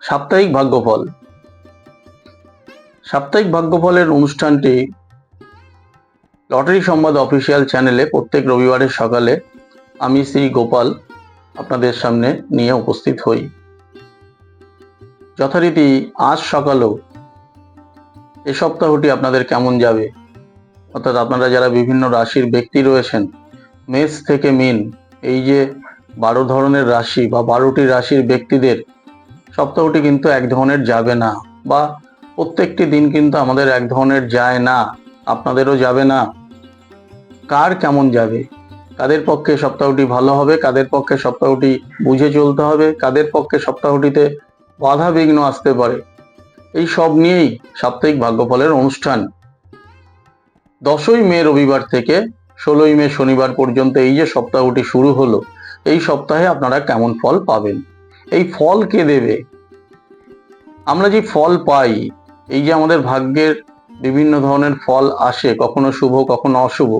সাপ্তাহিক ভাগ্যফল। সাপ্তাহিক ভাগ্যফলের অনুষ্ঠানটি লটারি সংবাদ অফিসিয়াল চ্যানেলে প্রত্যেক রবিবারের সকালে আমি শ্রী গোপাল আপনাদের সামনে নিয়ে উপস্থিত হই। যথারীতি আজ সকালেও এ সপ্তাহটি আপনাদের কেমন যাবে, অর্থাৎ আপনারা যারা বিভিন্ন রাশির ব্যক্তি রয়েছেন, মেষ থেকে মীন, এই যে 12 ধরনের রাশি বা 12টি রাশির ব্যক্তিদের সপ্তাহটি কিন্তু এক ধরনের যাবে না, বা প্রত্যেকটি দিন কিন্তু আমাদের এক ধরনের যায় না, আপনাদেরও যাবে না। কার কেমন যাবে, কাদের পক্ষে সপ্তাহটি ভালো হবে, কাদের পক্ষে সপ্তাহটি বুঝে চলতে হবে, কাদের পক্ষে সপ্তাহটিতে বাধা বিঘ্ন আসতে পারে, এই সব নিয়েই সাপ্তাহিক ভাগ্যফলের অনুষ্ঠান। 10ই মে রবিবার থেকে 16ই মে শনিবার পর্যন্ত এই যে সপ্তাহটি শুরু হলো, এই সপ্তাহে আপনারা কেমন ফল পাবেন, এই ফল কে দেবে? আমরা যে ফল পাই, এই যে আমাদের ভাগ্যের বিভিন্ন ধরনের ফল আসে, কখনো শুভ কখনো অশুভ,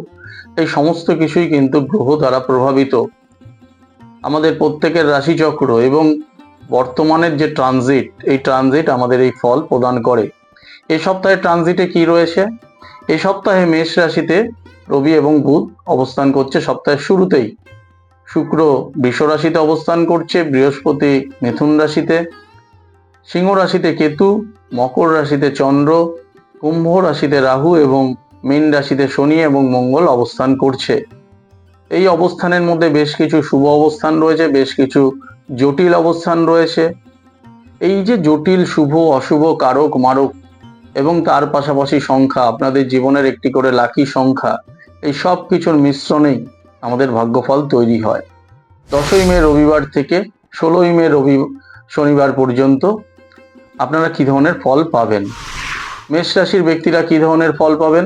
এই সমস্ত কিছুই কিন্তু গ্রহ দ্বারা প্রভাবিত। আমাদের প্রত্যেকের রাশিচক্র এবং বর্তমানের যে ট্রানজিট, এই ট্রানজিট আমাদের এই ফল প্রদান করে। এই সপ্তাহে ট্রানজিটে কি রয়েছে? এই সপ্তাহে মেষ রাশিতে রবি এবং বুধ অবস্থান করছে সপ্তাহের শুরুতেই। শুক্র বৃষ রাশিতে অবস্থান করছে, বৃহস্পতি মিথুন রাশিতে, সিংহ রাশিতে কেতু, মকর রাশিতে চন্দ্র, কুম্ভ রাশিতে রাহু এবং মীন রাশিতে শনি এবং মঙ্গল অবস্থান করছে। এই অবস্থানের মধ্যে বেশ কিছু শুভ অবস্থান রয়েছে, বেশ কিছু জটিল অবস্থান রয়েছে। এই যে জটিল, শুভ, অশুভ, কারক, মারক এবং তার পাশাপাশি সংখ্যা, আপনাদের জীবনের একটি করে লাকি সংখ্যা, এই সব কিছুর মিশ্রণেই আমাদের ভাগ্যফল তৈরি হয়। 10ই মে রবিবার থেকে 16ই মে শনিবার পর্যন্ত আপনারা কি ধরনের ফল পাবেন? মেষ রাশির ব্যক্তিরা কি ধরনের ফল পাবেন?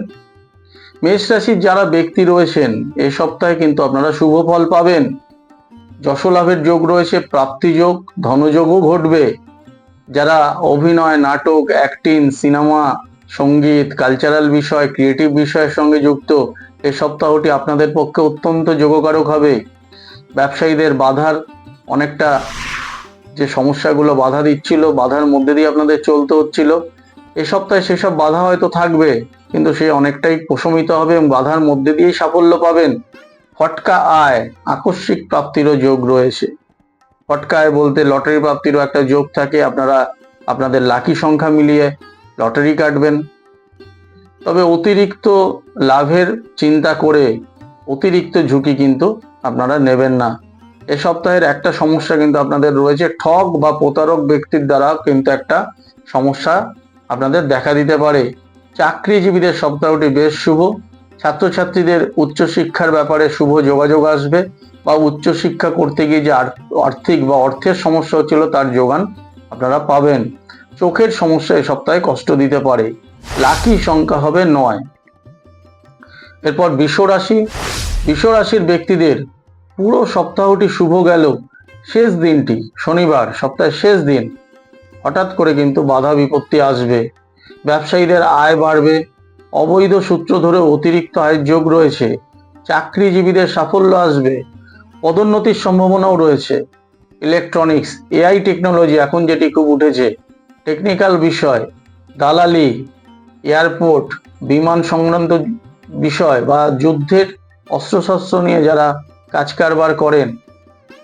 মেষ রাশির যারা ব্যক্তি রয়েছেন, এই সপ্তাহে কিন্তু আপনারা শুভ ফল পাবেন। যশ লাভের যোগ রয়েছে, প্রাপ্তি যোগ, ধনযোগও ঘটবে। যারা অভিনয়, নাটক, অ্যাক্টিং, সিনেমা, সঙ্গীত, কালচারাল বিষয়, ক্রিয়েটিভ বিষয়ের সঙ্গে যুক্ত, এই সপ্তাহটি আপনাদের পক্ষে অত্যন্ত যোগকারক হবে। ব্যবসায়ীদের বাধার অনেকটা যে সমস্যাগুলো বাধা দিচ্ছিল, বাধার মধ্যে দিয়ে আপনাদের চলতে হচ্ছিল, এ সপ্তাহে সেসব বাধা হয়তো থাকবে, কিন্তু সে অনেকটাই প্রশমিত হবে এবং বাধার মধ্যে দিয়েই সাফল্য পাবেন। ফটকা আয়, আকস্মিক প্রাপ্তিরও যোগ রয়েছে। ফটকা আয় বলতে লটারি প্রাপ্তিরও একটা যোগ থাকে। আপনারা আপনাদের লাকি সংখ্যা মিলিয়ে লটারি কাটবেন। তবে অতিরিক্ত লাভের চিন্তা করে অতিরিক্ত ঝুঁকি কিন্তু আপনারা নেবেন না। এ সপ্তাহের একটা সমস্যা কিন্তু আপনাদের রয়েছে, ঠক বা প্রতারক ব্যক্তির দ্বারা কিন্তু একটা সমস্যা আপনাদের দেখা দিতে পারে। চাকরিজীবীদের সপ্তাহটি বেশ শুভ। ছাত্রছাত্রীদের উচ্চশিক্ষার ব্যাপারে শুভ যোগাযোগ আসবে, বা উচ্চশিক্ষা করতে গিয়ে যে আর্থিক বা অর্থের সমস্যা হচ্ছিল, তার যোগান আপনারা পাবেন। চোখের সমস্যা এ সপ্তাহে কষ্ট দিতে পারে। লাকি সংখ্যা হবে 9। এরপর বৃষ রাশি। বৃষ রাশির ব্যক্তিদের পুরো সপ্তাহটি শুভ গেল, শেষ দিনটি শনিবার, সপ্তাহের শেষ দিন, হঠাৎ করে কিন্তু বাধা বিপত্তি আসবে। ব্যবসায়ীদের আয় বাড়বে, অবৈধ সূত্র ধরে অতিরিক্ত আয়ের যোগ রয়েছে। চাকরিজীবীদের সাফল্য আসবে, পদোন্নতির সম্ভাবনাও রয়েছে। ইলেকট্রনিক্স, এআই টেকনোলজি এখন যেটি খুব উঠেছে, টেকনিক্যাল বিষয়, দালালি, এয়ারপোর্ট, বিমান সংক্রান্ত বিষয় বা যুদ্ধের অস্ত্রশস্ত্র নিয়ে যারা কাজ কারবার করেন,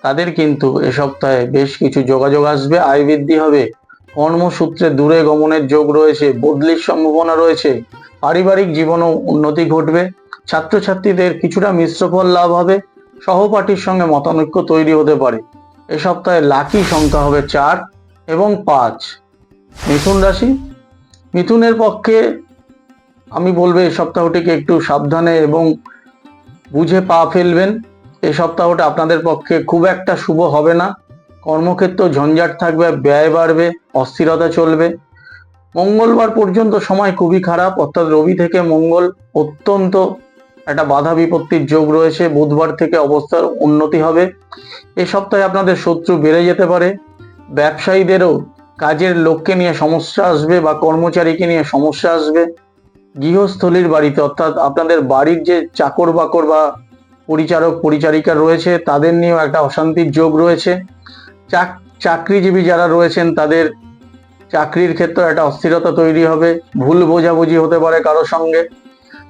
তাদের কিন্তু এ সপ্তাহে বেশ কিছু যোগাযোগ আসবে, আয় বৃদ্ধি হবে। কর্মসূত্রে দূরে গমনের যোগ রয়েছে, বদলির সম্ভাবনা রয়েছে। পারিবারিক জীবনেও উন্নতি ঘটবে। ছাত্রছাত্রীদের কিছুটা মিশ্র ফল লাভ হবে, সহপাঠীর সঙ্গে মতানৈক্য তৈরি হতে পারে। এ সপ্তাহে লাকি সংখ্যা হবে 4 এবং 5। মিথুন রাশি। মিথুনের পক্ষে আমি বলবো এই সপ্তাহটিকে একটু সাবধানে এবং বুঝে পা ফেলবেন। এই সপ্তাহটা আপনাদের পক্ষে খুব একটা শুভ হবে না। কর্মক্ষেত্র ঝঞ্ঝাট থাকবে, ব্যয় বাড়বে, অস্থিরতা চলবে। মঙ্গলবার পর্যন্ত সময় খুবই খারাপ, অর্থাৎ রবি থেকে মঙ্গল অত্যন্ত একটা বাধা বিপত্তির যোগ রয়েছে। বুধবার থেকে অবস্থার উন্নতি হবে। এই সপ্তাহে আপনাদের শত্রু বেড়ে যেতে পারে। ব্যবসায়ীদেরও কাজের লোককে নিয়ে সমস্যা আসবে বা কর্মচারীকে নিয়ে সমস্যা আসবে। গৃহস্থলীর বাড়িতে, অর্থাৎ আপনাদের বাড়ির যে চাকর বাকর বা পরিচারক পরিচারিকা রয়েছে, তাদের নিয়েও একটা অশান্তির যোগ রয়েছে। চাকরিজীবী যারা রয়েছেন, তাদের চাকরির ক্ষেত্রে একটা অস্থিরতা তৈরি হবে, ভুল বোঝাবুঝি হতে পারে কারোর সঙ্গে।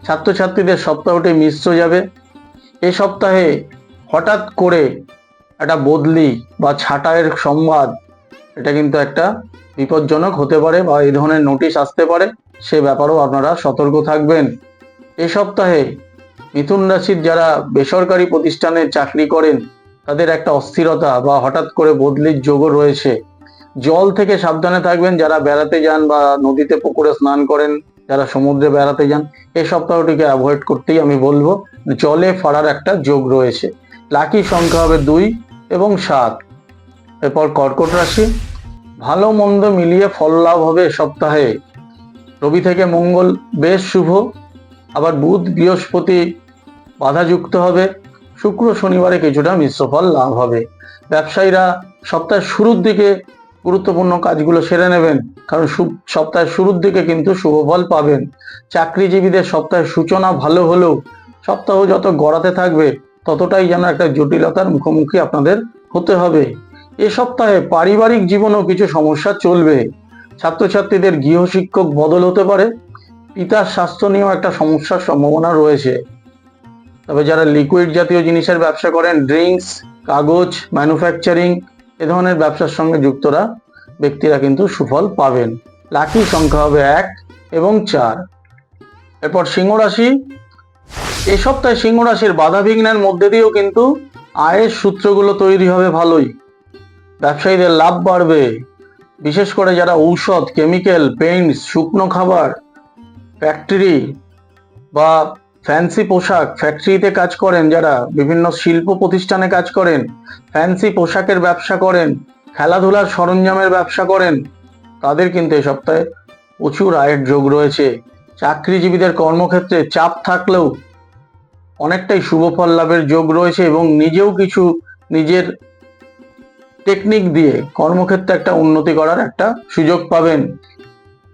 ছাত্রছাত্রীদের সপ্তাহটি মিশ্র যাবে। এ সপ্তাহে হঠাৎ করে একটা বদলি বা ছাঁটাইয়ের সংবাদ, এটা কিন্তু একটা বিপজ্জনক হতে পারে বা এই ধরনের নোটিশ আসতে পারে, সে ব্যাপারেও আপনারা সতর্ক থাকবেন। এই সপ্তাহে মিথুন রাশির যারা বেসরকারি প্রতিষ্ঠানে চাকরি করেন তাদের একটা অস্থিরতা বা হঠাৎ করে বদলির যোগও রয়েছে। জল থেকে সাবধানে থাকবেন, যারা বেড়াতে যান বা নদীতে পুকুরে স্নান করেন, যারা সমুদ্রে বেড়াতে যান, এই সপ্তাহটিকে অ্যাভয়েড করতেই আমি বলবো। জলে ফাড়ার একটা যোগ রয়েছে। লাকি সংখ্যা হবে 2 এবং 7। এরপর কর্কট রাশি, ভালো মন্দ মিলিয়ে ফল লাভ হবে সপ্তাহে। রবি থেকে মঙ্গল বেশ শুভ, আবার বুধ বৃহস্পতি বাধাযুক্ত হবে, শুক্র শনিবারে কিছুটা মিশ্র ফল লাভ হবে। ব্যবসায়ীরা সপ্তাহের শুরুর দিকে গুরুত্বপূর্ণ কাজগুলো সেরে নেবেন, কারণ সপ্তাহের শুরুর দিকে কিন্তু শুভ ফল পাবেন। চাকরিজীবীদের সপ্তাহের সূচনা ভালো হলেও সপ্তাহ যত গড়াতে থাকবে ততটাই যেন একটা জটিলতার মুখোমুখি আপনাদের হতে হবে। এ সপ্তাহে পারিবারিক জীবনেও কিছু সমস্যা চলবে। ছাত্রছাত্রীদের গৃহশিক্ষক বদল হতে পারে, পিতার স্বাস্থ্য নিয়েও একটা সমস্যার সম্ভাবনা রয়েছে। তবে যারা লিকুইড জাতীয় জিনিসের ব্যবসা করেন, ড্রিঙ্কস, কাগজ, ম্যানুফ্যাকচারিং, এ ধরনের ব্যবসার সঙ্গে যুক্তরা ব্যক্তিরা কিন্তু সুফল পাবেন। লাকি সংখ্যা হবে 1 এবং 4। এরপর সিংহ রাশি, এই সপ্তাহে সিংহ রাশির বাধা বিঘ্নের মধ্যে দিয়েও কিন্তু আয়ের সূত্রগুলো তৈরি হবে ভালোই। ব্যবসায়ীদের লাভ বাড়বে, বিশেষ করে যারা ঔষধ, কেমিক্যাল, পেইন্টস, শুকনো খাবার, ফ্যাক্টরি বা ফ্যান্সি পোশাক ফ্যাক্টরিতে কাজ করেন, যারা বিভিন্ন শিল্প প্রতিষ্ঠানে কাজ করেন, ফ্যান্সি পোশাকের ব্যবসা করেন, খেলাধুলার সরঞ্জামের ব্যবসা করেন, তাদের কিন্তু এই সপ্তাহে প্রচুর আয়ের যোগ রয়েছে। চাকরিজীবীদের কর্মক্ষেত্রে চাপ থাকলেও অনেকটাই শুভ ফল লাভের যোগ রয়েছে এবং নিজেও কিছু নিজের টেকনিক দিয়ে কর্মক্ষেত্রে একটা উন্নতি করার একটা সুযোগ পাবেন।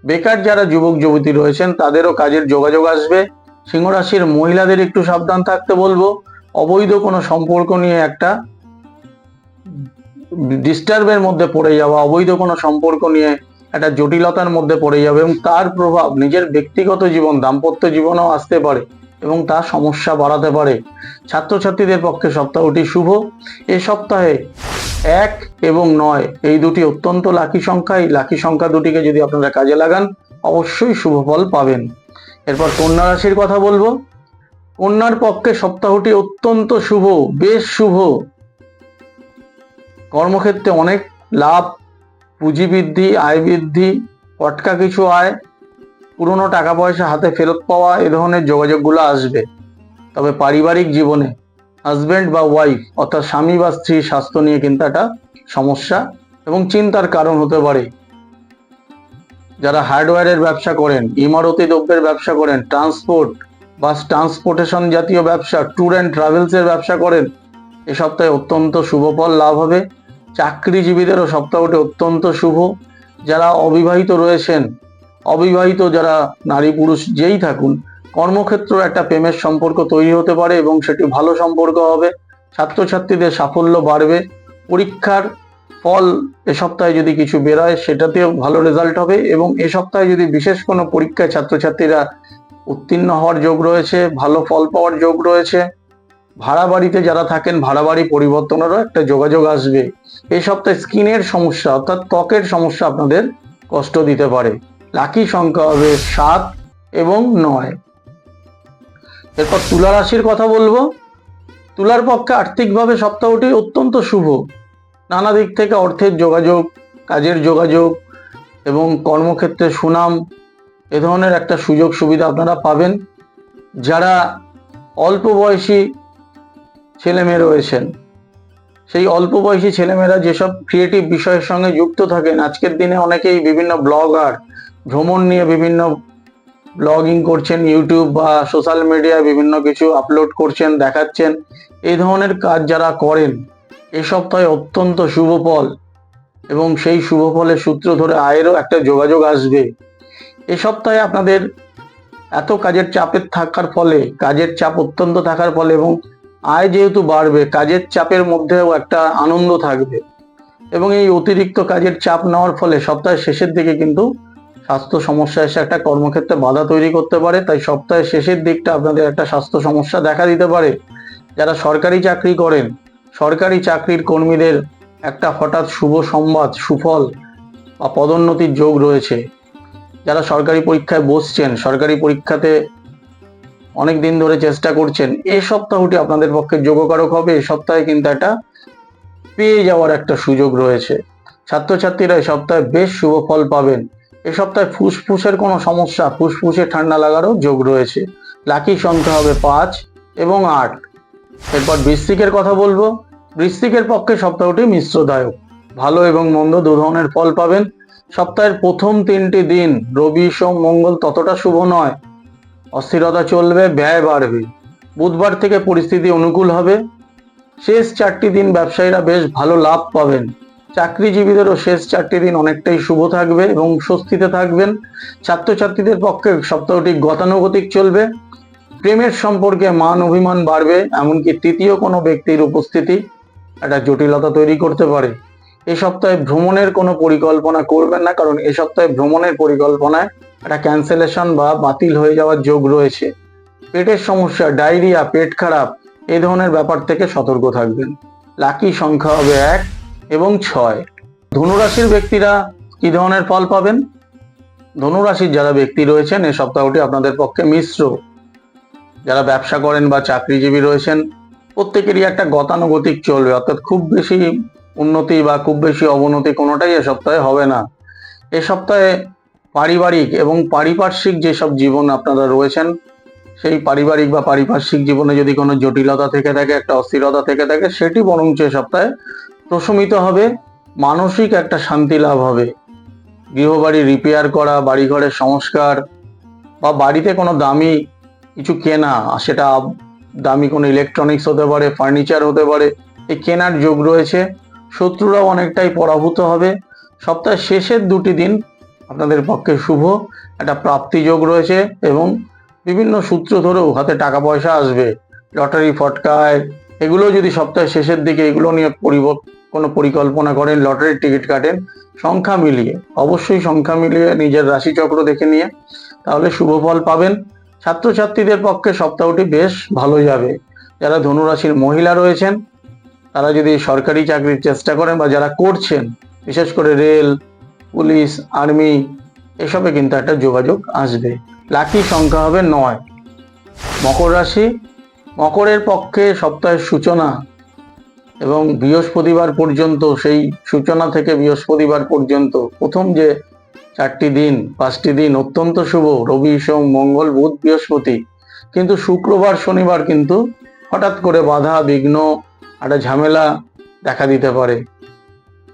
বেকার যারা যুবক যুবতী রয়েছেন তাদেরও কাজের যোগাযোগ আসবে। সিংহ রাশির মহিলাদের একটু সাবধান থাকতে বলবো। অবৈধ কোনো সম্পর্ক নিয়ে একটা ডিস্টার্বের মধ্যে পড়ে যাওয়া, অবৈধ কোনো সম্পর্ক নিয়ে একটা জটিলতার মধ্যে পড়ে যাবে এবং তার প্রভাব নিজের ব্যক্তিগত জীবন, দাম্পত্য জীবনেও আসতে পারে এবং তার সমস্যা বাড়াতে পারে। ছাত্রছাত্রীদের পক্ষে সপ্তাহটি শুভ। এ সপ্তাহে 1 এবং 9 এই দুটি অত্যন্ত লাকি সংখ্যা। এই লাকি সংখ্যা দুটিকে যদি আপনারা কাজে লাগান অবশ্যই শুভ ফল পাবেন। এরপর কন্যা রাশির কথা বলবো। কন্যার পক্ষে সপ্তাহটি অত্যন্ত শুভ, বেশ শুভ। কর্মক্ষেত্রে অনেক লাভ, পুঁজি বৃদ্ধি, আয় বৃদ্ধি, পটকা কিছু আয়, পুরনো টাকা পয়সা হাতে ফেরত পাওয়া, এ ধরনের যোগাযোগগুলো আসবে। তবে পারিবারিক জীবনে হাজব্যান্ড বা ওয়াইফ অর্থাৎ স্বামী বা স্ত্রীর স্বাস্থ্য নিয়ে কিন্তু একটা সমস্যা এবং চিন্তার কারণ হতে পারে। যারা হার্ডওয়্যারের ব্যবসা করেন, ইমারতি দ্রব্যের ব্যবসা করেন, ট্রান্সপোর্ট বা ট্রান্সপোর্টেশন জাতীয় ব্যবসা, ট্যুর অ্যান্ড ট্রাভেলসের ব্যবসা করেন, এ সপ্তাহে অত্যন্ত শুভ ফল লাভ হবে। চাকরিজীবীদেরও সপ্তাহটি অত্যন্ত শুভ। যারা অবিবাহিত রয়েছেন, অবিবাহিত যারা নারী পুরুষ যেই থাকুন, কর্মক্ষেত্রে একটা প্রেমের সম্পর্ক তৈরি হতে পারে এবং সেটি ভালো সম্পর্ক হবে। ছাত্রছাত্রীদের সাফল্য বাড়বে। পরীক্ষার ফল এ সপ্তাহে যদি কিছু বেরোয় সেটাতেও ভালো রেজাল্ট হবে এবং এ সপ্তাহে যদি বিশেষ কোনো পরীক্ষায় ছাত্রছাত্রীরা উত্তীর্ণ হওয়ার যোগ রয়েছে, ভালো ফল পাওয়ার যোগ রয়েছে। ভাড়া বাড়িতে যারা থাকেন ভাড়া বাড়ি পরিবর্তনেরও একটা যোগাযোগ আসবে। এই সপ্তাহে স্কিনের সমস্যা অর্থাৎ ত্বকের সমস্যা আপনাদের কষ্ট দিতে পারে। লাকি সংখ্যা হবে 7 এবং 9। এরপর তুলা রাশির কথা বলবো। তুলার পক্ষে আর্থিকভাবে সপ্তাহটি অত্যন্ত শুভ। নানা দিক থেকে অর্থের যোগাযোগ, কাজের যোগাযোগ এবং কর্মক্ষেত্রে সুনাম, এ ধরনের একটা সুযোগ সুবিধা আপনারা পাবেন। যারা অল্প বয়সী ছেলেমেয়ে রয়েছেন, সেই অল্প বয়সী ছেলেমেয়েরা যেসব ক্রিয়েটিভ বিষয়ের সঙ্গে যুক্ত থাকেন, আজকের দিনে অনেকেই বিভিন্ন ব্লগার, ভ্রমণ নিয়ে বিভিন্ন ব্লগিং করছেন, ইউটিউব বা সোশ্যাল মিডিয়ায় বিভিন্ন কিছু আপলোড করছেন, দেখাচ্ছেন, এই ধরনের কাজ যারা করেন এই সপ্তাহে অত্যন্ত শুভ ফল এবং সেই শুভ ফলের সূত্র ধরে আয়েরও একটা যোগাযোগ আসবে। এ সপ্তাহে আপনাদের এত কাজের চাপের থাকার ফলে, কাজের চাপ অত্যন্ত থাকার ফলে এবং আয় যেহেতু বাড়বে, কাজের চাপের মধ্যেও একটা আনন্দ থাকবে। এবং এই অতিরিক্ত কাজের চাপ নেওয়ার ফলে সপ্তাহের শেষের দিকে কিন্তু স্বাস্থ্য সমস্যা এসে একটা কর্মক্ষেত্রে বাধা তৈরি করতে পারে। তাই সপ্তাহের শেষের দিকটা আপনাদের একটা স্বাস্থ্য সমস্যা দেখা দিতে পারে। যারা সরকারি চাকরি করেন, সরকারি চাকরির কর্মীদের একটা হঠাৎ শুভ সংবাদ, সুফল বা পদোন্নতির যোগ রয়েছে। যারা সরকারি পরীক্ষায় বসছেন, সরকারি পরীক্ষাতে অনেক দিন ধরে চেষ্টা করছেন, এই সপ্তাহটি আপনাদের পক্ষে যোগকারক হবে। এই সপ্তাহে কিন্তু একটা পেয়ে যাওয়ার একটা সুযোগ রয়েছে। ছাত্রছাত্রীরা এই সপ্তাহে বেশ শুভ ফল পাবেন। এই সপ্তাহে ফুসফুসের কোনো সমস্যা, ফুসফুসে ঠান্ডা লাগারও যোগ রয়েছে। লাকি সংখ্যা হবে 5 এবং 8। এরপর বৃশ্চিকের কথা বলবো। বৃশ্চিকের পক্ষে সপ্তাহটি মিশ্রদায়ক। ভালো এবং মন্দ দু ধরনের ফল পাবেন। সপ্তাহের প্রথম 3টি দিন রবি, সোম, মঙ্গল ততটা শুভ নয়। অস্থিরতা চলবে, ব্যয় বাড়বে। বুধবার থেকে পরিস্থিতি অনুকূল হবে। শেষ 4টি দিন ব্যবসায়ীরা বেশ ভালো লাভ পাবেন। চাকরিজীবীদেরও শেষ 4টি দিন অনেকটাই শুভ থাকবে এবং স্বস্তিতে থাকবেন। ছাত্রছাত্রীদের পক্ষে সপ্তাহটি গতানুগতিক চলবে। প্রেমের সম্পর্কে মান অভিমান বাড়বে, এমনকি তৃতীয় কোনো ব্যক্তির উপস্থিতি একটা জটিলতা তৈরি করতে পারে। এই সপ্তাহে ভ্রমণের কোনো পরিকল্পনা করবেন না, কারণ এই সপ্তাহে ভ্রমণের পরিকল্পনায় একটা ক্যান্সেলেশন বা বাতিল হয়ে যাওয়ার যোগ রয়েছে। পেটের সমস্যা, ডায়রিয়া, পেট খারাপ এই ধরনের ব্যাপার থেকে সতর্ক থাকবেন। লাকি সংখ্যা হবে 1 এবং 6। ধনুরাশির ব্যক্তিরা কি ধরনের ফল পাবেন? ধনুরাশির যারা ব্যক্তি রয়েছেন, এই সপ্তাহটি আপনাদের পক্ষে মিশ্র। যারা ব্যবসা করেন বা চাকরিজীবী রয়েছেন, প্রত্যেকেরই একটা গতানুগতিক চলবে, অর্থাৎ খুব বেশি উন্নতি বা খুব বেশি অবনতি কোনোটাই এ সপ্তাহে হবে না। এ সপ্তাহে পারিবারিক এবং পারিপার্শ্বিক যেসব জীবন আপনারা রয়েছেন, সেই পারিবারিক বা পারিপার্শ্বিক জীবনে যদি কোনো জটিলতা থেকে থাকে, একটা অস্থিরতা থেকে থাকে, সেটি বরঞ্চ এ সপ্তাহে প্রশমিত হবে। মানসিক একটা শান্তি লাভ হবে। গৃহবাড়ি রিপেয়ার করা, বাড়িঘরের সংস্কার বা বাড়িতে কোনো দামি কিছু কেনা, সেটা দামি কোনো ইলেকট্রনিক্স হতে পারে, ফার্নিচার হতে পারে, এই কেনার যোগ রয়েছে। শত্রুরাও অনেকটাই পরাভূত হবে। সপ্তাহের শেষের 2টি দিন আপনাদের পক্ষে শুভ। একটা প্রাপ্তি যোগ রয়েছে এবং বিভিন্ন সূত্র ধরেও হাতে টাকা পয়সা আসবে। লটারি ফটকায় এগুলো যদি সপ্তাহের শেষের দিকে এগুলো নিয়ে কোনো পরিকল্পনা করেন, লটারির টিকিট কাটেন, সংখ্যা মিলিয়ে, অবশ্যই সংখ্যা মিলিয়ে নিজের রাশিচক্র দেখে নিয়ে, তাহলে শুভ ফল পাবেন। ছাত্রছাত্রীদের পক্ষে সপ্তাহটি বেশ ভালো যাবে। যারা ধনুরাশির মহিলা রয়েছেন, তারা যদি সরকারি চাকরির চেষ্টা করেন বা যারা করছেন, বিশেষ করে রেল, পুলিশ, আর্মি এসবে কিন্তু একটা যোগাযোগ আসবে। লাকি সংখ্যা হবে 9। মকর রাশি। মকরের পক্ষে সপ্তাহের সূচনা এবং বৃহস্পতিবার পর্যন্ত, সেই সূচনা থেকে বৃহস্পতিবার পর্যন্ত প্রথম যে 4টি দিন, 5টি দিন অত্যন্ত শুভ। রবি, সোম, মঙ্গল, বুধ, বৃহস্পতি। কিন্তু শুক্রবার, শনিবার কিন্তু হঠাৎ করে বাধা, বিঘ্ন, একটা ঝামেলা দেখা দিতে পারে।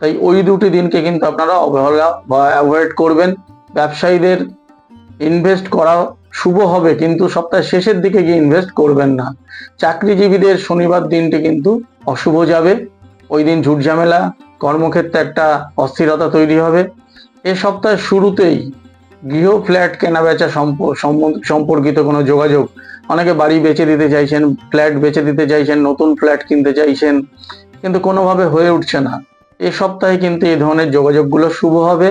তাই ওই 2টি দিনকে কিন্তু আপনারা অবহেলা বা অ্যাভয়েড করবেন। ব্যবসায়ীদের ইনভেস্ট করা শুভ হবে, কিন্তু সপ্তাহের শেষের দিকে গিয়ে ইনভেস্ট করবেন না। চাকরিজীবীদের শনিবার দিনটি কিন্তু অশুভ যাবে। ওই দিন ঝুটঝামেলা, কর্মক্ষেত্রে একটা অস্থিরতা তৈরি হবে। এ সপ্তাহের শুরুতেই গৃহ, ফ্ল্যাট কেনা বেচা সম্পর্কিত কোনো যোগাযোগ, অনেকে বাড়ি বেচে দিতে চাইছেন, ফ্ল্যাট বেচে দিতে চাইছেন, নতুন ফ্ল্যাট কিনতে চাইছেন, কিন্তু কোনোভাবে হয়ে উঠছে না। এ সপ্তাহে কিন্তু এই ধরনের যোগাযোগগুলো শুভ হবে।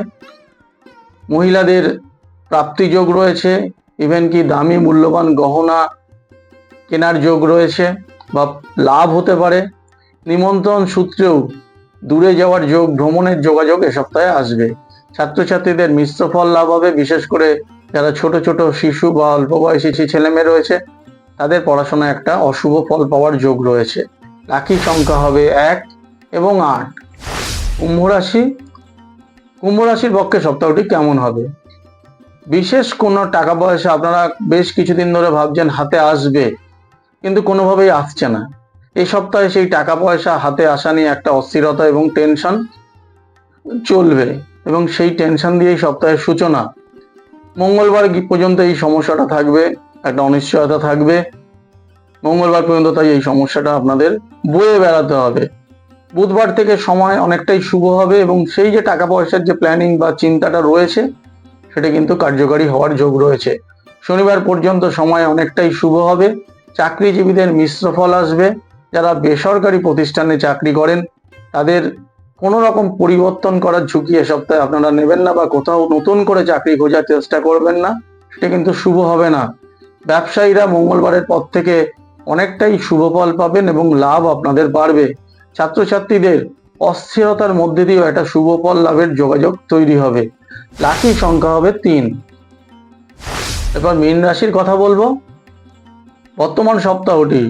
মহিলাদের প্রাপ্তি যোগ রয়েছে, ইভেন কি দামি মূল্যবান গহনা কেনার যোগ রয়েছে বা লাভ হতে পারে। নিমন্ত্রণ সূত্রেও দূরে যাওয়ার যোগ, ভ্রমণের যোগাযোগ এ সপ্তাহে আসবে। ছাত্রছাত্রীদের মিশ্র ফল লাভ হবে, বিশেষ করে যারা ছোট ছোট শিশু বা অল্প বয়সী ছেলেমেয়ে রয়েছে, তাদের পড়াশোনায় একটা অশুভ ফল পাওয়ার যোগ রয়েছে। লাকি সংখ্যা হবে 1 এবং 8। কুম্ভ রাশি। কুম্ভ রাশির পক্ষে সপ্তাহটি কেমন হবে? বিশেষ কোনো টাকা পয়সা আপনারা বেশ কিছুদিন ধরে ভাবছেন হাতে আসবে, কিন্তু কোনোভাবেই আসছে না। এই সপ্তাহে সেই টাকা পয়সা হাতে আসা নিয়ে একটা অস্থিরতা এবং টেনশন চলবে এবং সেই টেনশন দিয়েই সপ্তাহের সূচনা। মঙ্গলবার পর্যন্ত এই সমস্যাটা থাকবে, একটা অনিশ্চয়তা থাকবে। মঙ্গলবার পর্যন্ত তাই এই সমস্যাটা আপনাদের বয়ে বেড়াতে হবে। বুধবার থেকে সময় অনেকটাই শুভ হবে এবং সেই যে টাকা পয়সার যে প্ল্যানিং বা চিন্তাটা রয়েছে, সেটা কিন্তু কার্যকারী হওয়ার যোগ রয়েছে। শনিবার পর্যন্ত সময় অনেকটাই শুভ হবে। চাকরিজীবীদের মিশ্র ফল আসবে। যারা বেসরকারি প্রতিষ্ঠানে চাকরি করেন, তাদের কোনো রকম পরিবর্তন করার ঝুঁকি এ সপ্তাহে আপনারা নেবেন না, বা কোথাও নতুন করে চাকরি খোঁজার চেষ্টা করবেন না, সেটা কিন্তু শুভ হবে না। ব্যবসায়ীরা মঙ্গলবারের পর থেকে অনেকটাই শুভ ফল পাবেন এবং লাভ আপনাদের বাড়বে। ছাত্রছাত্রীদের অস্থিরতার মধ্যে দিয়েও একটা শুভ ফল লাভের যোগাযোগ তৈরি হবে। লাকি সংখ্যা হবে 3। এবার মীন রাশির কথা বলবো। বর্তমান সপ্তাহটি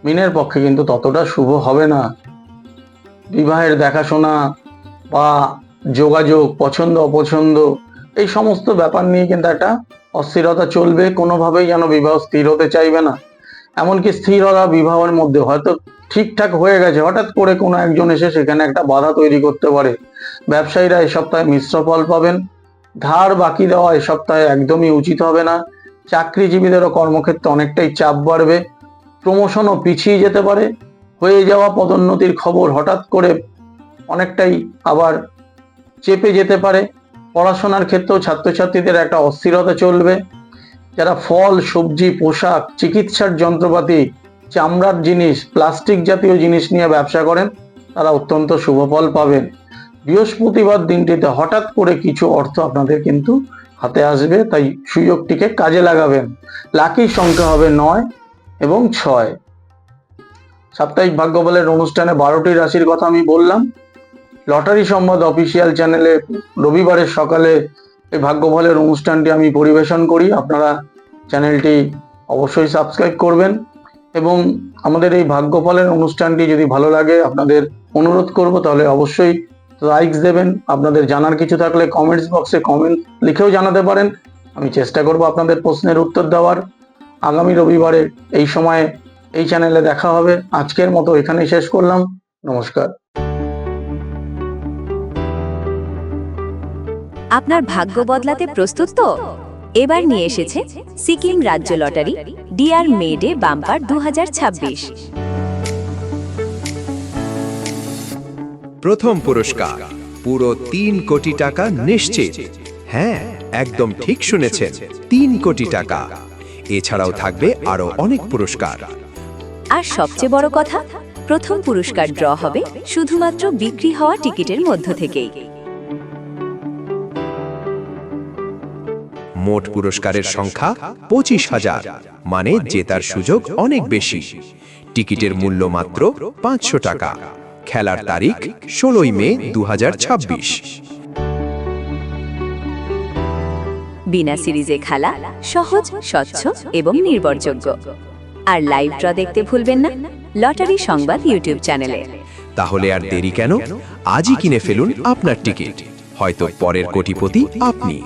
মীনের পক্ষে কিন্তু ততটা শুভ হবে না। বিবাহের দেখাশোনা বা যোগাযোগ, পছন্দ অপছন্দ, এই সমস্ত ব্যাপার নিয়ে কিন্তু একটা অস্থিরতা চলবে। কোনোভাবেই যেন বিবাহ স্থির হতে চাইবে না। এমনকি স্থিরতা বিবাহের মধ্যে হয়তো ঠিকঠাক হয়ে গেছে, হঠাৎ করে কোনো একজন এসে সেখানে একটা বাধা তৈরি করতে পারে। ব্যবসায়ীরা এই সপ্তাহে মিশ্র ফল পাবেন। ধার বাকি দেওয়া এই সপ্তাহে একদমই উচিত হবে না। চাকরিজীবীদেরও কর্মক্ষেত্রে অনেকটাই চাপ বাড়বে। প্রমোশনও পিছিয়ে যেতে পারে। হয়ে যাওয়া পদোন্নতির খবর হঠাৎ করে অনেকটাই আবার চেপে যেতে পারে। পড়াশোনার ক্ষেত্রেও ছাত্রছাত্রীদের একটা অস্থিরতা চলবে। যারা ফল, সবজি, পোশাক, চিকিৎসার যন্ত্রপাতি, চামড়ার জিনিস, প্লাস্টিক জাতীয় জিনিস নিয়ে ব্যবসা করেন, তারা অত্যন্ত শুভ ফল পাবেন। বৃহস্পতিবার দিনটিতে হঠাৎ করে কিছু অর্থ আপনাদের কিন্তু হাতে আসবে, তাই সুযোগটিকে কাজে লাগাবেন। লাকি সংখ্যা হবে 9 এবং 6। সাপ্তাহিক ভাগ্যফলের অনুষ্ঠানে 12টি রাশির কথা আমি বললাম। লটারি সংবাদ অফিসিয়াল চ্যানেলে রবিবারের সকালে এই ভাগ্যফলের অনুষ্ঠানটি আমি পরিবেশন করি। আপনারা চ্যানেলটি অবশ্যই সাবস্ক্রাইব করবেন এবং আমাদের এই ভাগ্যফলের অনুষ্ঠানটি যদি ভালো লাগে, আপনাদের অনুরোধ করব তাহলে অবশ্যই লাইকস দেবেন। আপনাদের জানার কিছু থাকলে কমেন্টস বক্সে কমেন্ট লিখেও জানাতে পারেন। আমি চেষ্টা করব আপনাদের প্রশ্নের উত্তর দেওয়ার। আগামী রবিবারে এই সময়ে এই চ্যানেলে দেখা হবে। আজকের মতো এখানেই শেষ করলাম। নমস্কার। আপনার ভাগ্য বদলাতে প্রস্তুত তো? এবার নিয়ে এসেছে সিকিম রাজ্য লটারি ডিয়ার মেডে বাম্পার 2026। প্রথম পুরস্কার পুরো 3 কোটি টাকা নিশ্চিত। হ্যাঁ, একদম ঠিক শুনেছেন, 3 কোটি টাকা। এছাড়াও থাকবে আরো অনেক পুরস্কার। আর সবচেয়ে বড় কথা, প্রথম পুরস্কার ড্র হবে শুধুমাত্র বিক্রি হওয়া টিকিটের মধ্য থেকেই। মোট পুরস্কারের সংখ্যা 25,000, মানে জেতার সুযোগ অনেক বেশি। টিকিটের মূল্য মাত্র 500 টাকা। খেলার তারিখ 16 মে 2026। বিনা সিরিজে খেলা, সহজ, স্বচ্ছ এবং নির্ভরযোগ্য। আর লাইভ ড্র দেখতে ভুলবেন না লটারি সংবাদ ইউটিউব চ্যানেলে। তাহলে আর দেরি কেন? আজই কিনে ফেলুন আপনার টিকিট। হয়তো পরের কোটিপতি আপনি।